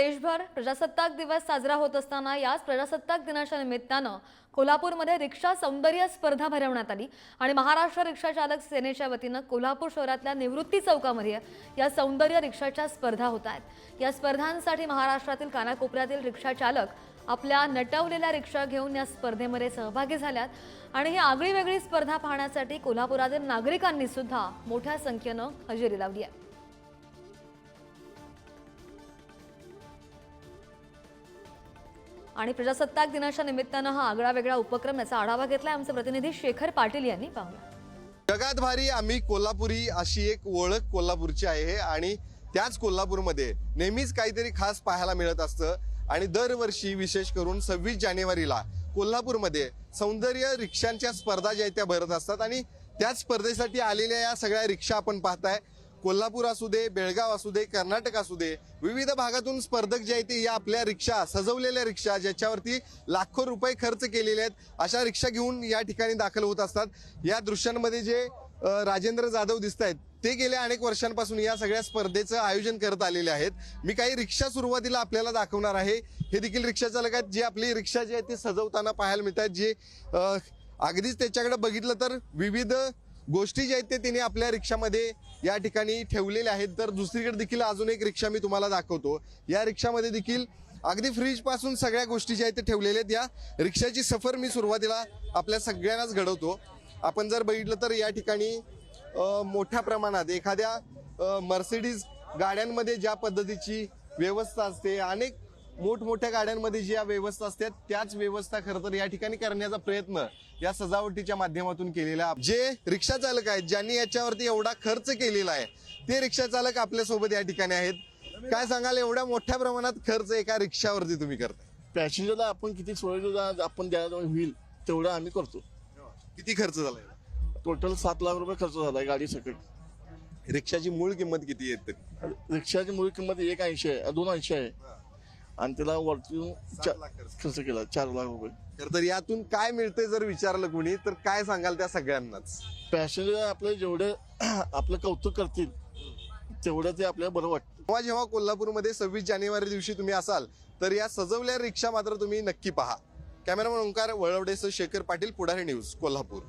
देशभर प्रजासत्ताक दिवस साजरा होत असताना याच प्रजासत्ताक दिनाच्या निमित्तानं कोल्हापूरमध्ये रिक्षा सौंदर्य स्पर्धा भरवण्यात आली आणि महाराष्ट्र रिक्षा चालक सेनेच्या वतीनं कोल्हापूर शहरातल्या निवृत्ती चौकामध्ये या सौंदर्य रिक्षाच्या स्पर्धा होत आहेत। या स्पर्धांसाठी महाराष्ट्रातील कानाकोपऱ्यातील रिक्षा चालक आपल्या नटवलेल्या रिक्षा घेऊन या स्पर्धेमध्ये सहभागी झाल्यात आणि ही आगळीवेगळी स्पर्धा पाहण्यासाठी कोल्हापुरातील नागरिकांनी सुद्धा मोठ्या संख्येनं हजेरी लावली आहे। आणि प्रजासत्ताक दिनाच्या निमित्तानं हा आगळा वेगळा उपक्रम याचा आढावा घेतलाय आमचे प्रतिनिधी शेखर पाटील यांनी। पाहूया। जगात भारी आम्ही कोल्हापुरी अशी एक ओळख कोल्हापूरची आहे आणि त्याच कोल्हापूरमध्ये नेहमीच काहीतरी खास पाहायला मिळत असतं आणि दरवर्षी विशेष करून 26 जानेवारीला कोल्हापूरमध्ये सौंदर्य रिक्षांच्या स्पर्धा ज्या त्या भरत असतात आणि त्याच स्पर्धेसाठी आलेल्या या सगळ्या रिक्षा आपण पाहताय। कोल्हापूर असू दे, बेळगाव असू दे, कर्नाटक असू दे, विविध भागातून स्पर्धक जे आहेत ते या आपल्या रिक्षा सजवलेल्या रिक्षा ज्याच्यावरती लाखो रुपये खर्च केलेले आहेत अशा रिक्षा घेऊन या ठिकाणी दाखल होत असतात। या दृश्यांमध्ये जे राजेंद्र जाधव दिसत आहेत ते गेल्या अनेक वर्षांपासून या सगळ्या स्पर्धेचं आयोजन करत आलेले आहेत। मी काही रिक्षा सुरुवातीला आपल्याला दाखवणार आहे। हे देखील रिक्षा चालक आहेत जे आपली रिक्षा जी आहे ती सजवताना पाहायला मिळतात, जे अगदीच त्याच्याकडे बघितलं तर विविध गोष्टी ज्या आहेत ते त्यांनी आपल्या रिक्षामध्ये या ठिकाणी ठेवलेल्या आहेत। तर दुसरीकडे देखील अजून एक रिक्षा मी तुम्हाला दाखवतो। या रिक्षामध्ये देखील अगदी फ्रीज पासून सगळ्या गोष्टी ज्या आहेत ते ठेवलेल्या आहेत। या रिक्षाची सफर मी सुरुवातीला आपल्या सगळ्यांनाच घडवतो। आपण जर बघितलं तर या ठिकाणी मोठ्या प्रमाणात एखाद्या मर्सिडीज गाड्यांमध्ये ज्या पद्धतीची व्यवस्था असते, अनेक मोठमोठ्या गाड्यांमध्ये ज्या व्यवस्था असतात त्याच व्यवस्था खरं तर या ठिकाणी करण्याचा प्रयत्न या सजावटीच्या माध्यमातून केलेला आहे। जे रिक्षा चालक आहेत ज्यांनी याच्यावरती एवढा खर्च केलेला आहे ते रिक्षा चालक आपल्या सोबत या ठिकाणी आहेत। काय सांगाल, एवढ्या मोठ्या प्रमाणात खर्च एका रिक्षावरती तुम्ही करताय? पॅसेंजरला आपण किती सोयीसुविधा आपण द्यायला होईल तेवढं आम्ही करतो। किती खर्च झालाय? टोटल 7 लाख रुपये खर्च झालाय गाडी सकट। रिक्षाची मूळ किंमत किती येते? रिक्षाची मूळ किंमत 180 आहे, 280 आहे आणि त्याला वरतून खर्च केला 4 लाख रुपये। तर यातून काय मिळतंय जर विचारलं कोणी तर काय सांगाल त्या सगळ्यांनाच? पॅसेंजर आपलं जेवढं आपलं कौतुक करतील तेवढं ते आपल्याला बरं वाटतं। जेव्हा कोल्हापूरमध्ये 26 जानेवारी दिवशी तुम्ही असाल तर या सजवलेल्या रिक्षा मात्र तुम्ही नक्की पहा। कॅमेरामन ओंकार वळवडेसह शेखर पाटील, पुढारी न्यूज, कोल्हापूर।